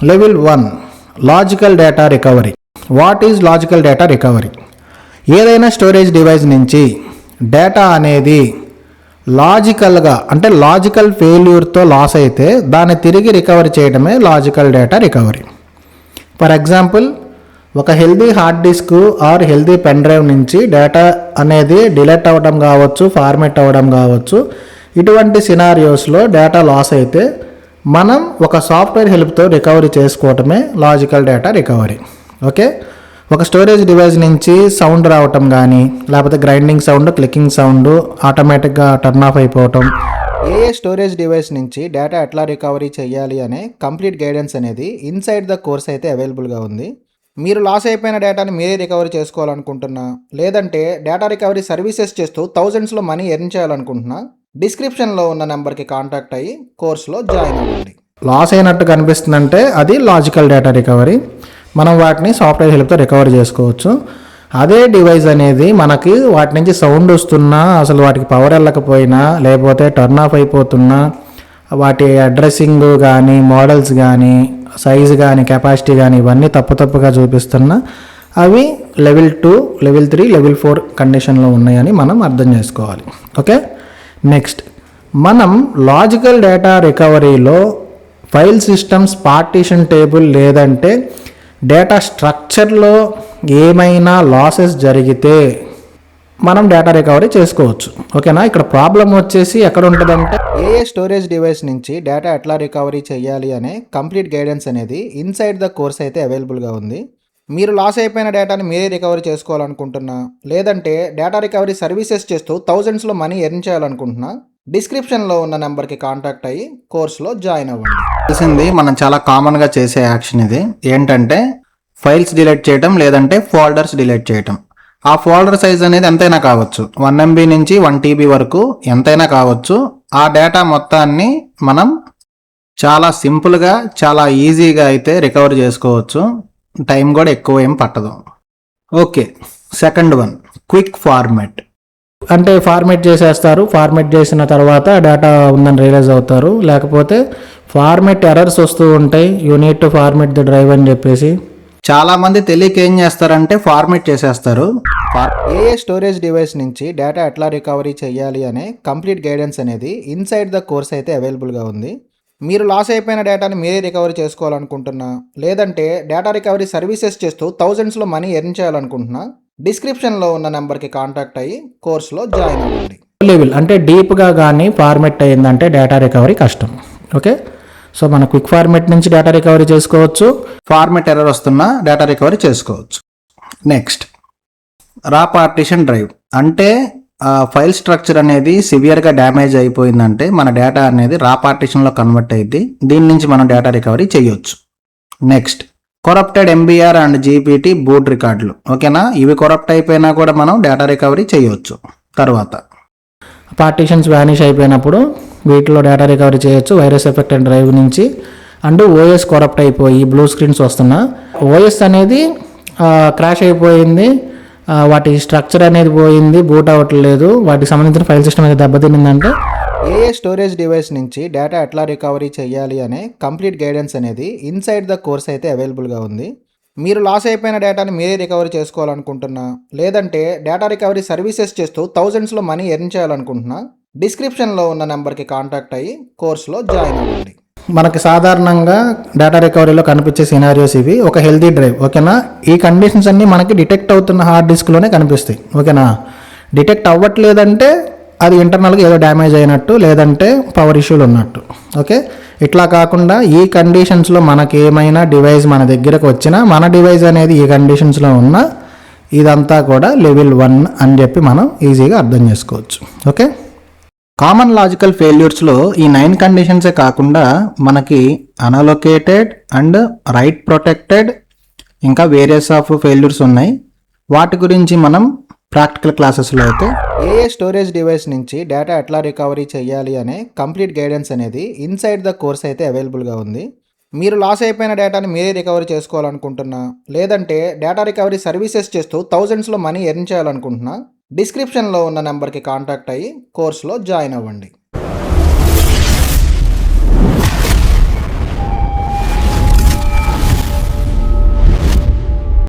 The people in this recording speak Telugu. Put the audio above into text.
Level 1 logical data recovery. What is logical data recovery? ఏదైనా స్టోరేజ్ డివైస్ నుంచి డేటా అనేది లాజికల్గా అంటే లాజికల్ ఫెయిల్యూర్తో లాస్ అయితే దాన్ని తిరిగి రికవరీ చేయడమే logical data recovery. For example, ఒక healthy hard disk or healthy pen drive నుంచి డేటా అనేది డిలీట్ అవ్వడం కావచ్చు, ఫార్మేట్ అవ్వడం కావచ్చు. ఇటువంటి సినారియోస్లో డేటా లాస్ అయితే మనం ఒక సాఫ్ట్వేర్ హెల్ప్తో రికవరీ చేసుకోవటమే లాజికల్ డేటా రికవరీ. ఓకే, ఒక స్టోరేజ్ డివైస్ నుంచి సౌండ్ రావటం కానీ, లేకపోతే గ్రైండింగ్ సౌండ్, క్లికింగ్ సౌండ్ ఆటోమేటిక్గా టర్న్ ఆఫ్ అయిపోవటం. ఏ స్టోరేజ్ డివైస్ నుంచి డేటా ఎట్లా రికవరీ చేయాలి అనే కంప్లీట్ గైడెన్స్ అనేది ఇన్సైడ్ ద కోర్స్ అయితే అవైలబుల్గా ఉంది. మీరు లాస్ అయిపోయిన డేటాని మీరే రికవరీ చేసుకోవాలనుకుంటున్నా, లేదంటే డేటా రికవరీ సర్వీసెస్ చేస్తూ థౌజండ్స్లో మనీ ఎర్న్ చేయాలనుకుంటున్నా, డిస్క్రిప్షన్లో ఉన్న నెంబర్కి కాంటాక్ట్ అయ్యి కోర్సులో జాయిన్ అవ్వండి. లాస్ అయినట్టు కనిపిస్తుందంటే అది లాజికల్ డేటా రికవరీ. మనం వాటిని సాఫ్ట్వేర్ హెల్ప్తో రికవర్ చేసుకోవచ్చు. అదే డివైస్ అనేది మనకి వాటి నుంచి సౌండ్ వస్తున్నా, అసలు వాటికి పవర్ వెళ్ళకపోయినా, లేకపోతే టర్న్ ఆఫ్ అయిపోతున్నా, వాటి అడ్రస్సింగ్ కానీ, మోడల్స్ కానీ, సైజు కానీ, కెపాసిటీ కానీ ఇవన్నీ తప్పుగా చూపిస్తున్నా అవి లెవెల్ 2, లెవెల్ 3, లెవెల్ 4 కండిషన్లో ఉన్నాయని మనం అర్థం చేసుకోవాలి. ఓకే, నెక్స్ట్ మనం లాజికల్ డేటా రికవరీలో ఫైల్ సిస్టమ్స్ పార్టీషన్ టేబుల్ లేదంటే డేటా స్ట్రక్చర్లో ఏమైనా లాసెస్ జరిగితే మనం డేటా రికవరీ చేసుకోవచ్చు. ఓకేనా, ఇక్కడ ప్రాబ్లం వచ్చేసి ఎక్కడ ఉంటుందంటే ఏ స్టోరేజ్ డివైస్ నుంచి డేటా ఎట్లా రికవరీ చేయాలి అనే కంప్లీట్ గైడెన్స్ అనేది ఇన్సైడ్ ద కోర్స్ అయితే అవైలబుల్గా ఉంది. మీరు లాస్ అయిపోయిన డేటాని మీరే రికవరీ చేసుకోవాలనుకుంటున్నా, లేదంటే డేటా రికవరీ సర్వీసెస్ చేస్తూ థౌజండ్స్లో మనీ ఎర్న్ చేయాలనుకుంటున్నా, డిస్క్రిప్షన్లో ఉన్న నెంబర్కి కాంటాక్ట్ అయ్యి కోర్సులో జాయిన్ అవ్వండి. తెలిసింది మనం చాలా కామన్గా చేసే యాక్షన్ ఇది ఏంటంటే ఫైల్స్ డిలీట్ చేయటం, లేదంటే ఫోల్డర్స్ డిలీట్ చేయటం. ఆ ఫోల్డర్ సైజ్ అనేది ఎంతైనా కావచ్చు, 1 MB నుంచి 1 TB వరకు ఎంతైనా కావచ్చు. ఆ డేటా మొత్తాన్ని మనం చాలా సింపుల్గా, చాలా ఈజీగా అయితే రికవర్ చేసుకోవచ్చు. టైం కూడా ఎక్కువ ఏం పట్టదు. Okay, second one quick format. అంటే ఫార్మేట్ చేసేస్తారు, ఫార్మేట్ చేసిన తర్వాత డేటా ఉందని రియలైజ్ అవుతారు, లేకపోతే ఫార్మేట్ ఎర్రర్స్ వస్తూ ఉంటాయి, you need to format the drive అని చెప్పేసి. చాలామంది తెలియక ఏం చేస్తారంటే ఫార్మేట్ చేసేస్తారు. ఏ స్టోరేజ్ డివైస్ నుంచి డేటా ఎట్లా రికవరీ చేయాలి అనే కంప్లీట్ గైడెన్స్ అనేది ఇన్సైడ్ ద కోర్స్ అయితే అవైలబుల్గా ఉంది. మీరు లాస్ అయిపోయిన డేటాని మీరే రికవరీ చేసుకోవాలనుకుంటున్నా, లేదంటే డేటా రికవరీ సర్వీసెస్ చేస్తూ థౌజండ్స్లో మనీ ఎర్న్ చేయాలనుకుంటున్నా, డిస్క్రిప్షన్లో ఉన్న నెంబర్కి కాంటాక్ట్ అయ్యి కోర్సులో జాయిన్ అవ్వండి. లెవెల్ అంటే డీప్గా కానీ ఫార్మేట్ అయ్యిందంటే డేటా రికవరీ కష్టం. ఓకే, సో మన క్విక్ ఫార్మేట్ నుంచి డేటా రికవరీ చేసుకోవచ్చు, ఫార్మేట్ ఎర్రర్ వస్తున్నా డేటా రికవరీ చేసుకోవచ్చు. నెక్స్ట్ రా పార్టిషన్ డ్రైవ్. అంటే ఫైల్ స్ట్రక్చర్ అనేది సివియర్గా డ్యామేజ్ అయిపోయిందంటే మన డేటా అనేది రా పార్టిషన్లో కన్వర్ట్ అయ్యింది. దీని నుంచి మనం డేటా రికవరీ చేయొచ్చు. Next corrupted MBR and GPT boot రికార్డులు. ఓకేనా, ఇవి కరప్ట్ అయిపోయినా కూడా మనం డేటా రికవరీ చేయొచ్చు. తర్వాత పార్టీషన్స్ వ్యానిష్ అయిపోయినప్పుడు వీటిలో డేటా రికవరీ చేయొచ్చు వైరస్ ఎఫెక్టెడ్ డ్రైవ్ నుంచి. అండ్ OS కరప్ట్ అయిపోయి బ్లూ స్క్రీన్స్ వస్తున్నా, OS అనేది క్రాష్ అయిపోయింది, వాటి స్ట్రక్చర్ అనేది పోయింది, బూట్ అవ్వట్లేదు, వాటికి సంబంధించిన ఫైల్ సిస్టమ్ అనేది దెబ్బతినిందంటే ఏ స్టోరేజ్ డివైస్ నుంచి డేటా ఎట్లా రికవరీ చేయాలి అనే కంప్లీట్ గైడెన్స్ అనేది ఇన్సైడ్ ద కోర్స్ అయితే అవైలబుల్గా ఉంది. మీరు లాస్ అయిపోయిన డేటాని మీరే రికవరీ చేసుకోవాలనుకుంటున్నా, లేదంటే డేటా రికవరీ సర్వీసెస్ చేస్తూ థౌజండ్స్లో మనీ ఎర్న్ చేయాలనుకుంటున్నా, డిస్క్రిప్షన్లో ఉన్న నెంబర్కి కాంటాక్ట్ అయ్యి కోర్సులో జాయిన్ అవ్వండి. మనకి సాధారణంగా డేటా రికవరీలో కనిపించే సినారియోస్ ఇవి. ఒక హెల్దీ డ్రైవ్. ఓకేనా, ఈ కండిషన్స్ అన్నీ మనకి డిటెక్ట్ అవుతున్న హార్డ్ డిస్క్లోనే కనిపిస్తాయి. ఓకేనా, డిటెక్ట్ అవ్వట్లేదంటే అది ఇంటర్నల్గా ఏదో డ్యామేజ్ అయినట్టు, లేదంటే పవర్ ఇష్యూలు ఉన్నట్టు. ఓకే, ఇట్లా కాకుండా ఈ కండిషన్స్లో మనకి ఏమైనా డివైస్ మన దగ్గరకు వచ్చినా, మన డివైస్ అనేది ఈ కండిషన్స్లో ఉన్నా, ఇదంతా కూడా లెవెల్ 1 అని చెప్పి మనం ఈజీగా అర్థం చేసుకోవచ్చు. ఓకే, కామన్ లాజికల్ ఫెయిల్యూర్స్లో ఈ 9 కండిషన్సే కాకుండా మనకి అన్అలొకేటెడ్ అండ్ రైట్ ప్రొటెక్టెడ్ ఇంకా వేరియస్ ఆఫ్ ఫెయిల్యూర్స్ ఉన్నాయి. వాటి గురించి మనం ప్రాక్టికల్ క్లాసెస్లో అయితే ఏ స్టోరేజ్ డివైస్ నుంచి డేటా ఎట్లా రికవరీ చేయాలి అనే కంప్లీట్ గైడెన్స్ అనేది ఇన్సైడ్ ద కోర్స్ అయితే అవైలబుల్గా ఉంది. మీరు లాస్ అయిపోయిన డేటాని మీరే రికవరీ చేసుకోవాలనుకుంటున్నా, లేదంటే డేటా రికవరీ సర్వీసెస్ చేస్తూ థౌజండ్స్లో మనీ ఎర్న్ చేయాలనుకుంటున్నా, డిస్క్రిప్షన్లో ఉన్న నెంబర్కి కాంటాక్ట్ అయ్యి కోర్సులో జాయిన్ అవ్వండి.